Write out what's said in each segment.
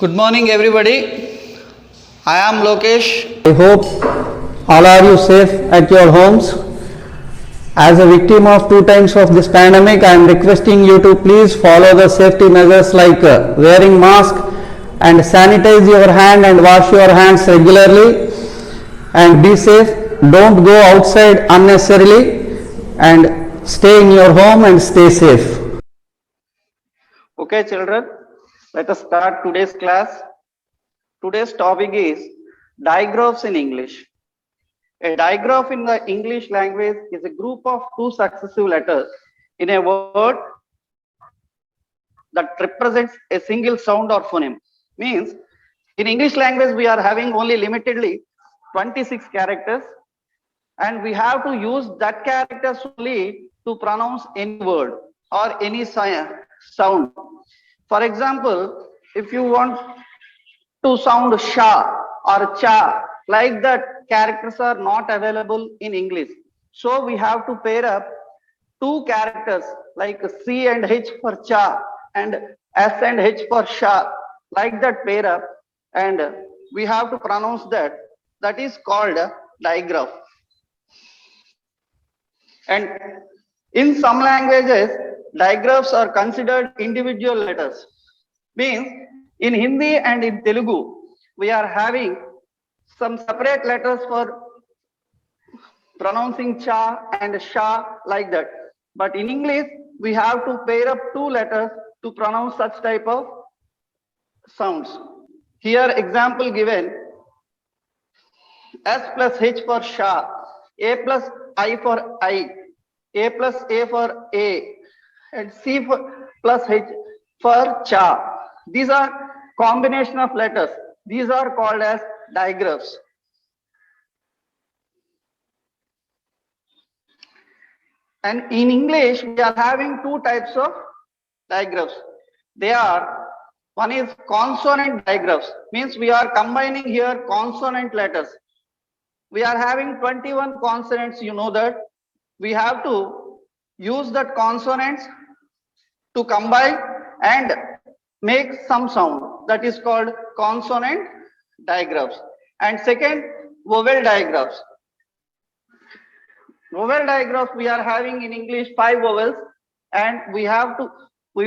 Good morning, everybody. I am Lokesh. I hope all are you safe at your homes. As a victim of 2 times of this pandemic, I am requesting you to please follow the safety measures like wearing mask and sanitize your hand and wash your hands regularly and be safe. Don't go outside unnecessarily and stay in your home and stay safe. Okay, children, let us start today's class. Today's topic is digraphs in English. A digraph in the English language is a group of two successive letters in a word that represents a single sound or phoneme. Means in English language we are having only limitedly 26 characters, and we have to use that characters only to pronounce any word or any sound. For example, if you want to sound sha or cha, like that characters are not available in English. So we have to pair up two characters like C and H for cha and S and H for sha, like that pair up, and we have to pronounce that. That is called a digraph. And in some languages, digraphs are considered individual letters. Means in Hindi and in Telugu, we are having some separate letters for pronouncing cha and sha, like that. But in English, we have to pair up two letters to pronounce such type of sounds. Here example given: S plus H for sha, A plus I for I, A plus A for A, and C plus H for cha. These are combination of letters. These are called as digraphs. And in English, we are having two types of digraphs. They are, one is consonant digraphs, means we are combining here consonant letters. We are having 21 consonants, you know that. We have to use that consonants to combine and make some sound. That is called consonant digraphs. And second, vowel digraphs. Vowel digraphs, we are having in English 5 vowels, and we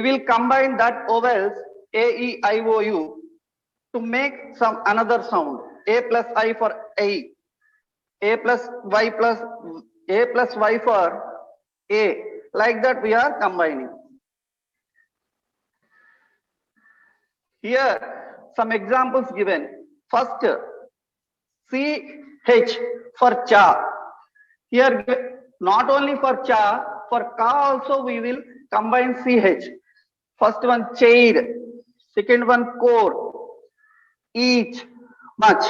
will combine that vowels A, E, I, O, U to make some another sound. A plus I for A, A plus Y for A. Like that we are combining. Here some examples given. First, CH for cha. Here not only for cha, for ka also we will combine CH. First one chair, second one core, each, much,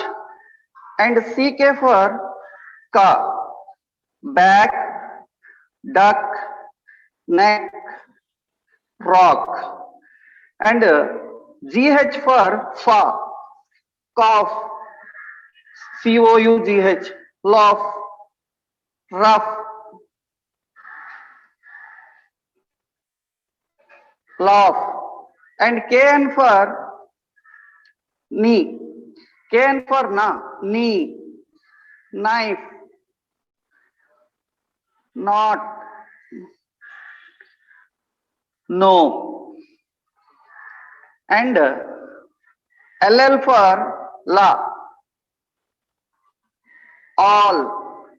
and CK for ka, back, duck, neck, rock, and GH for fa, cough, COUGH, laugh, rough, laugh, and KN for knee, KN for na, knee, knife, not, no, and LL for la, all,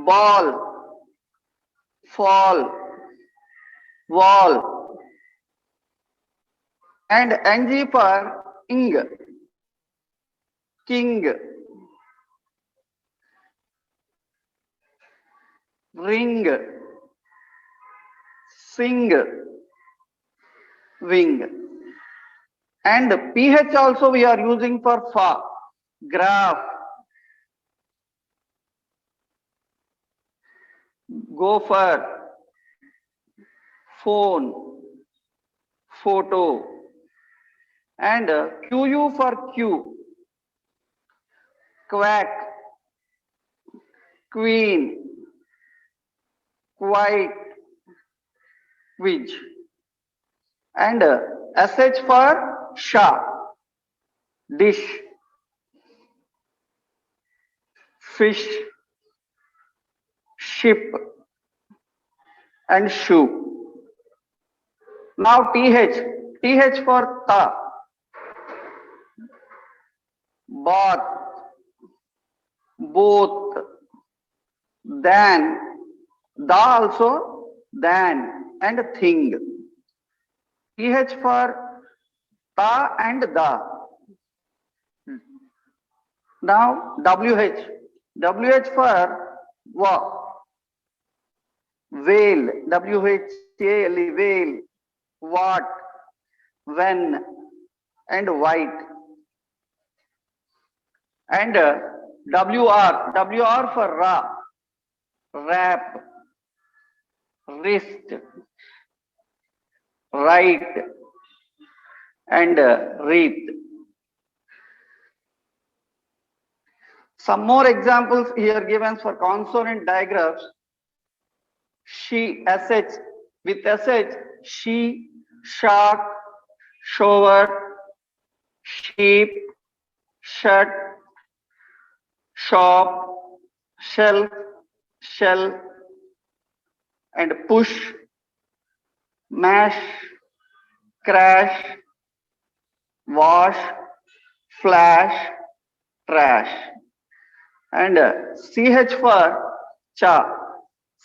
ball, fall, wall, and NG for ing, king, ring, sing, wing. And PH also we are using for fa, graph, gopher, phone, photo, and QU for Q, quack, queen, quite, which, and SH for sha, dish, fish, ship, and shoe. Now th for ta, bath, both, than, da also, than, and thing. th for ta and da. Now wh for wa, whale, whale, whale, what, when, and white. And wr for ra, wrap, wrist, right, and wreath. Some more examples here given for consonant digraphs. She, sh, with sh, she, shark, shower, sheep, shut, shop, shelf, shell, and push, mash, crash, wash, flash, trash. And ch for cha,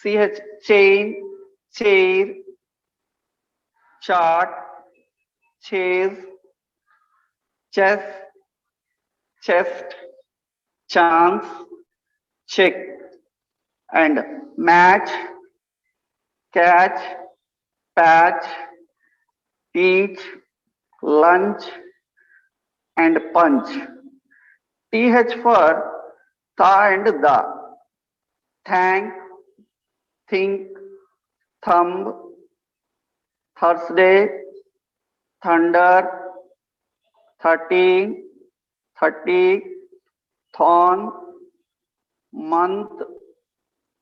ch, chain, chair, chart, chase, chess, chest, chance, check, and match, catch, patch, teach, lunch, and punch. th for tha and da, thank, think, thumb, Thursday, thunder, 13, 30, thorn, month,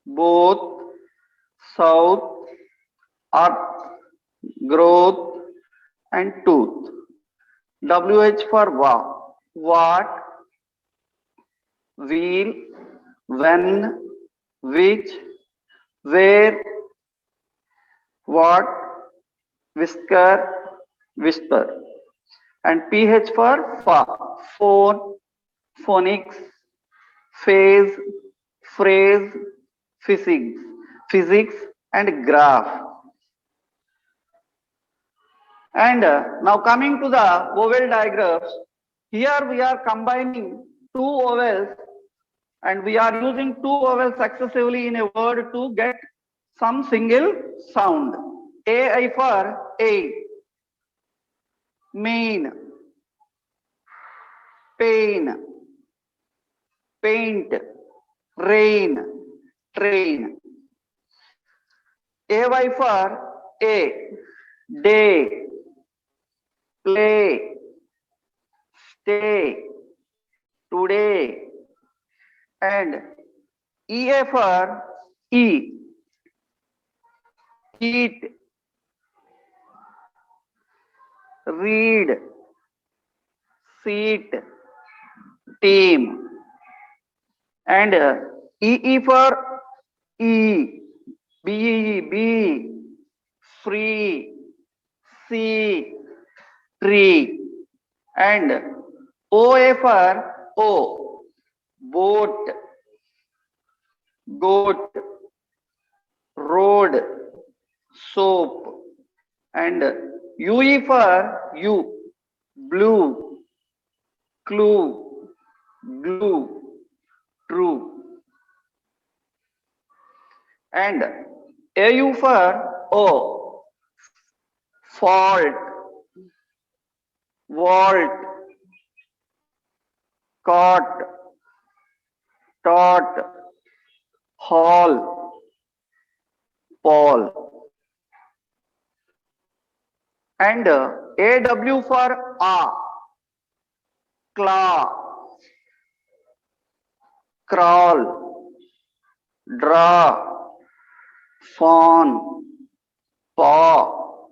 both, south, earth, growth, and tooth. wh for wa, what, wheel, when, which, where, what, whisker, whisper. And ph for fa, phone, phonics, phase, phrase, physics, and graph. And now coming to the vowel digraphs, here we are combining two vowels and we are using two vowels successively in a word to get some single sound. ai for a, main, pain, paint, rain, train. ay for a, day, play, stay, today. And ea for e, eat, read, seat, team. And ee for e, be, free, see, tree. And oa for o, boat, goat, road, soap. And ue for you, blue, clue, glue, true. And au for o, fault, vault, caught, taught, hall, Paul. And aw for a, claw, crawl, draw, fawn, paw,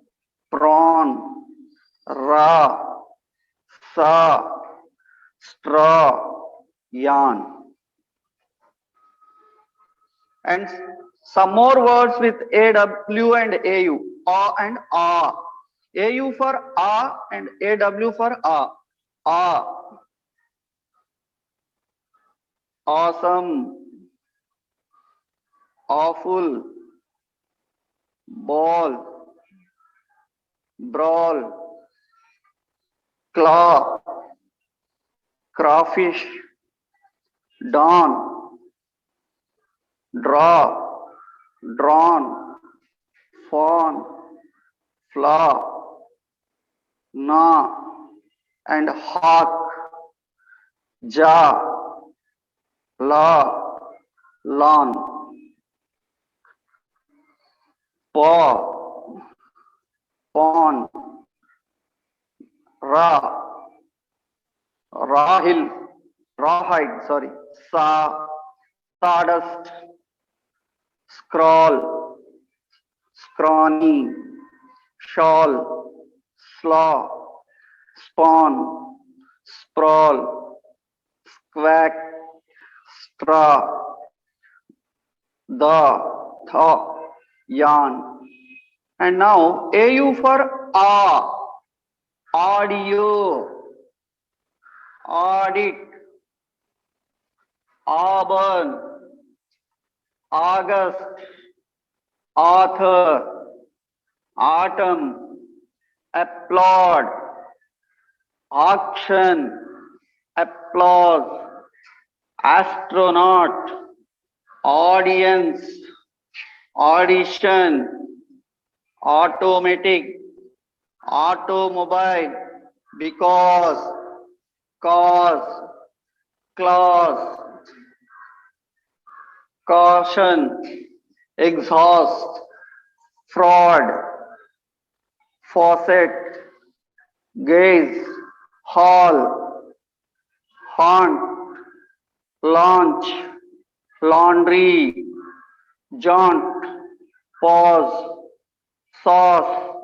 prawn, raw, Sa, straw, yarn. And some more words with AW and AU. A and A. AU for A and AW for A. A. Awesome. Awful. Ball. Brawl. Claw. Crawfish. Dawn. Draw. Drawn. Fawn. Flaw. Gnaw. And hawk. Jaw. Law. Lawn. Paw. Pawn. Raw. Rahil. Rawhide, sorry. Sawdust. Scrawl. Scrawny. Shawl. Slaw. Spawn. Sprawl. Squack. Straw. Thaw. Yarn. And now AU for A. Audio. Audit. Auburn. August. Author. Autumn. Applaud. Auction. Applause. Astronaut. Audience. Audition. Automatic. Automobile. Because. Cause. Clause. Caution. Exhaust. Fraud. Faucet. Gaze. Hall. Haunt. Launch. Laundry. Jaunt. Pause. Sauce.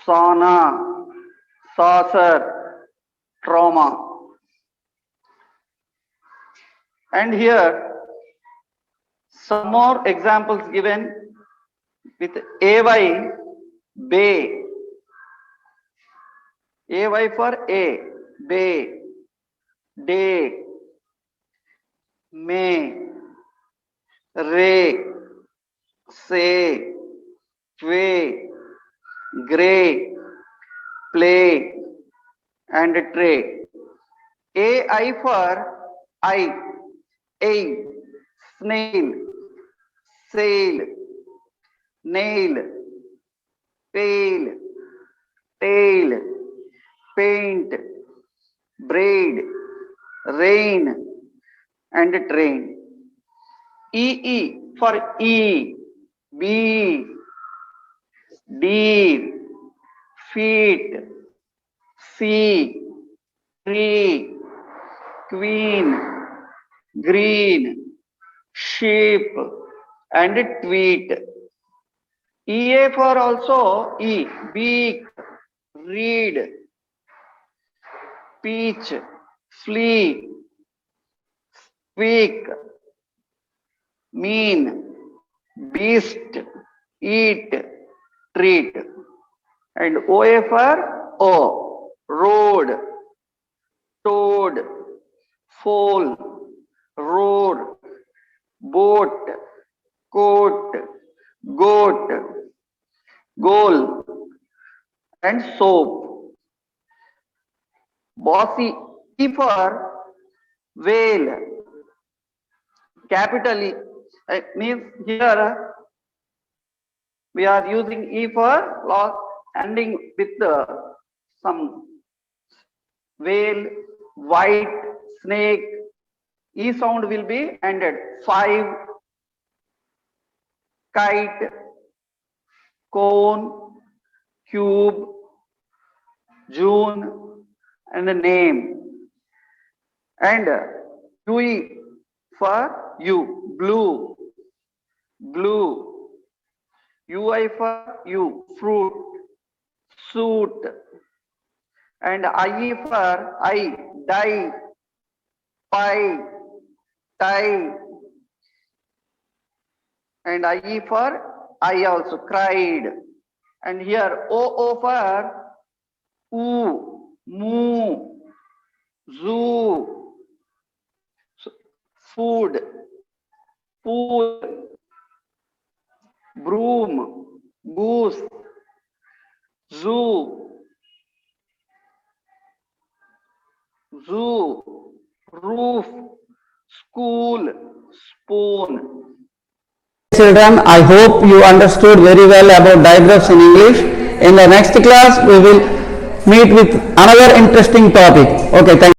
Sauna. Saucer. Trauma. And here some more examples given with AY, bay. AY for A, bay, day, may, ray, say, way, grey, play, and tray. AI for I, a, snail, sail, nail, pale, tail, paint, braid, rain, and train. EE for E, bee, deer, feet, sea, tree, queen, green, sheep, and tweet. EA for also E, beak, reed, peach, flea, squeak, mean, beast, eat, treat. And OA for O, road, toad, foal, road, boat, coat, goat, goal, and soap. Bossy, E for whale, capital E, means here we are using E for loss ending with some whale, white, snake. E sound will be ended. 5, kite, cone, cube, June, and a name. And UE for U, blue, blue. UI for U, fruit, suit, And IE for I, die, pie, tie. And IE for I also, cried. And here OO for oo, moo, zoo, food, pool, broom, goose, zoo, roof, school, spoon. Children, I hope you understood very well about digraphs in English. In the next class, we will meet with another interesting topic. Okay, thank you.